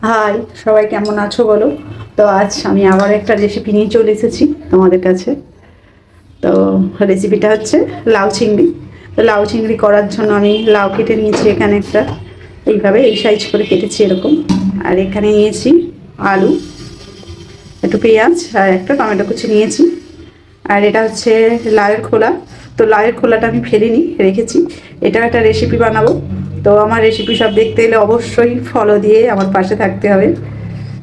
High, সবাই কেমন আছো বলো। তো আজ আমি আবার একটা রেসিপি নিয়ে চলে এসেছি তোমাদের কাছে। তো রেসিপিটা হচ্ছে লাউ চিংড়ি। তো লাউ চিংড়ি করার জন্য আমি লাউ কেটে নিয়েছি, এখানে একটা এইভাবে এই সাইজ করে কেটেছি এরকম। আর এখানে নিয়েছি আলু, একটু পেঁয়াজ আর একটা টমেটো কুচি নিয়েছি। আর এটা হচ্ছে লাউয়ের খোলা। তো লাউয়ের খোলাটা আমি ফেলিনি, রেখেছি। এটা একটা রেসিপি বানাবো। তো আমার রেসিপি সব দেখতে এলে অবশ্যই ফলো দিয়ে আমার পাশে থাকতে হবে।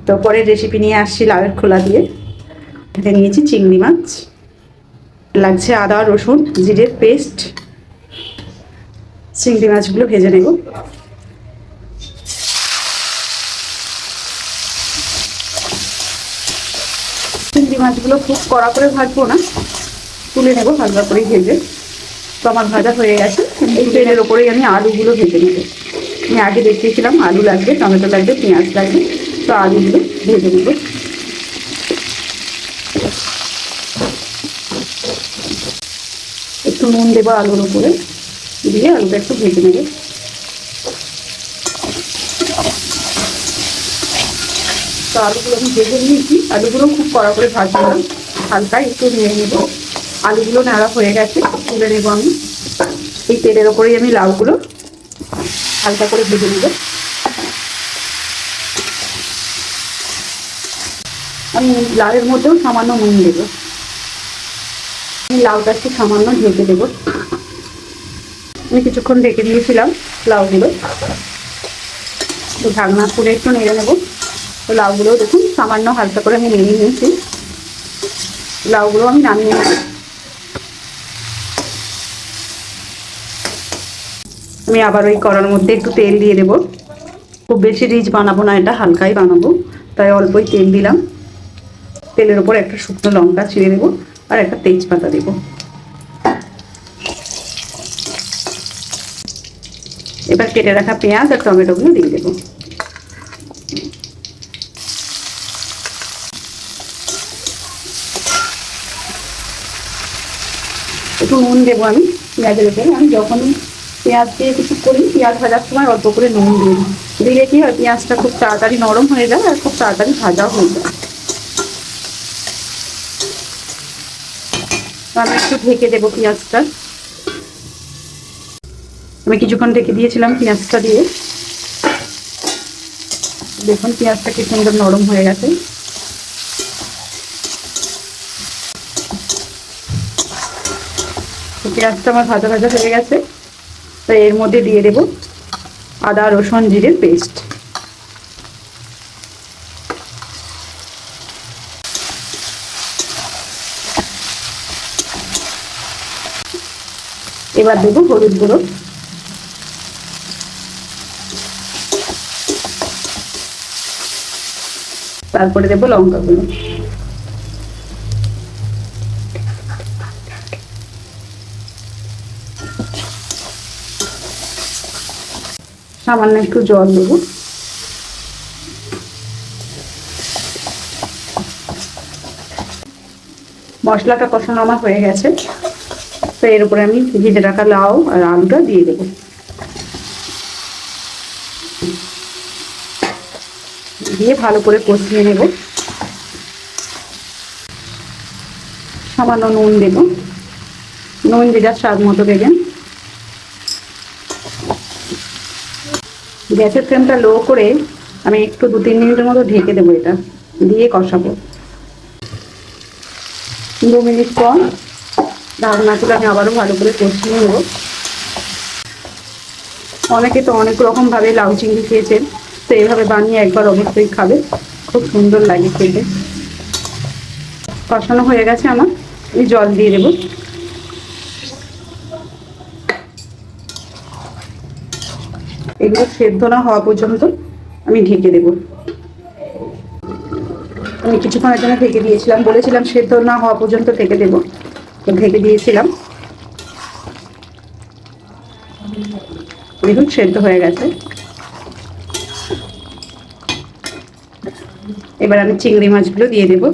তো পরের রেসিপি নিয়ে আসছি লাউয়ের খোলা দিয়ে। এটা নিয়েছি চিংড়ি মাছ, লাগছে আদা রসুন জিরের পেস্ট। চিংড়ি মাছগুলো ভেজে নেব। চিংড়ি মাছগুলো খুব কড়া করে ভাজবো না, তুলে নেবো হালকা করে ভেজে। তো আমার ভাজা হয়ে গেছে। এই তেলের ওপরেই আমি আলুগুলো ভেজে নেবো। আমি আগে দেখিয়েছিলাম আলু লাগবে, টমেটো লাগবে, পেঁয়াজ লাগবে। তো আলুগুলো ভেজে নেবো। একটু নুন দেবো আলুর উপরে, দিয়ে আলুটা একটু ভেজে নেবো। তো আলুগুলো আমি ভেজে নিয়েছি। আলুগুলো খুব কড়া করে ভাজবো না, হালকা একটু নিয়ে নেবো। আলুগুলো নাড়া হয়ে গেছে, তুলে নেবো আমি। এই তেলের ওপরেই আমি লাউগুলো হালকা করে ভেজে নেবো। আমি লাউয়ের মধ্যেও সামান্য নুন দেবো। আমি লাউটা একটু সামান্য ঢেকে দেবো। আমি কিছুক্ষণ ঢেকে দিয়েছিলাম লাউগুলো। তো ঢাকনা খুলে একটু নেড়ে নেবো। তো লাউগুলো দেখুন সামান্য হালকা করে আমি নেড়ে নিয়েছি। লাউগুলো আমি নামিয়ে নেব। আমি আবার ওই কড়ার মধ্যে একটু তেল দিয়ে দেবো। খুব বেশি রিচ বানাবো না, এটা হালকাই বানাবো, তাই অল্পই তেল দিলাম। তেলের উপর একটা শুকনো লঙ্কা ছিঁড়ে দেবো আর একটা তেজপাতা দেবো। এবার কেটে রাখা পেঁয়াজ আর টমেটোগুলো দিয়ে দেবো। একটু নুন দেবো আমি পেঁয়াজের উপরে। আমি যখন পেঁয়াজ দিয়ে কিছু করি, পেঁয়াজ ভাজার সময় অল্প করে নুন দিয়ে দিই। দিলে কি হয়, পেঁয়াজটা খুব তাড়াতাড়ি নরম হয়ে যায় আর খুব তাড়াতাড়ি ভাজাও হয়ে যায়। আমি একটু ঢেকে দেবো পেঁয়াজটা। আমি কিছুক্ষণ ঢেকে দিয়েছিলাম পেঁয়াজটা দিয়ে। দেখুন পেঁয়াজটা কি সুন্দর নরম হয়ে গেছে। পেঁয়াজটা আমার ভাজা ভাজা হয়ে গেছে। তো এর মধ্যে দিয়ে দেবো আদা রসুন জিরের পেস্ট। এবার দেবো হলুদ গুঁড়ো, তারপরে দেবো লঙ্কা গুঁড়ো। সামান্য একটু জল দেবো। মশলাটা কষানো আমার হয়ে গেছে। তো এর উপরে আমি ভেজে রাখা লাউ আর আলুটা দিয়ে দেবো। দিয়ে ভালো করে কষিয়ে নেব। সামান্য নুন দেবো, নুন দিয়ে যার স্বাদ মতো দেবেন। গ্যাসের ফ্লেমটা লো করে আমি একটু 2-3 মিনিটের মতো ঢেকে দেবো। এটা দিয়ে কষাবো। 2 মিনিট পর ঢাকনা তুলে আমি আবারও ভালো করে কষিয়ে নেব। অনেকে তো অনেক রকমভাবে লাউ চিংড়ি খেয়েছেন, তো এইভাবে বানিয়ে একবার অবশ্যই খাবে, খুব সুন্দর লাগে খেতে। কষানো হয়ে গেছে আমার, আমি জল দিয়ে দেবো। এগুলো সেদ্ধ না হওয়া পর্যন্ত আমি ঢেকে দেবো। আমি কিছুক্ষণের জন্য ঢেকে দিয়েছিলাম, বলেছিলাম সেদ্ধ না হওয়া পর্যন্ত ঢেকে দেবো। তো ঢেকে দিয়েছিলাম, দেখুন সেদ্ধ হয়ে গেছে। এবার আমি চিংড়ি মাছগুলো দিয়ে দেবো।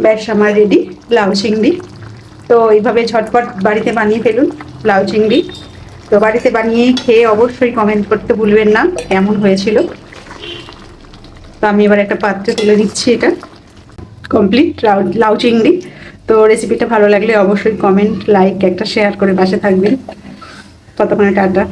ব্যাস আমার রেডি লাউ চিংড়ি। তো এইভাবে ঝটপট বাড়িতে বানিয়ে ফেলুন লাউ চিংড়ি। তো বাড়িতে বানিয়ে খেয়ে অবশ্যই কমেন্ট করতে ভুলবেন না কেমন হয়েছিল। তো আমি এবার একটা পাত্রে তুলে দিচ্ছি, এটা কমপ্লিট লাউ চিংড়ি। তো রেসিপিটা ভালো লাগলে অবশ্যই কমেন্ট, লাইক, একটা শেয়ার করে পাশে থাকবেন। ততক্ষণে টাটা।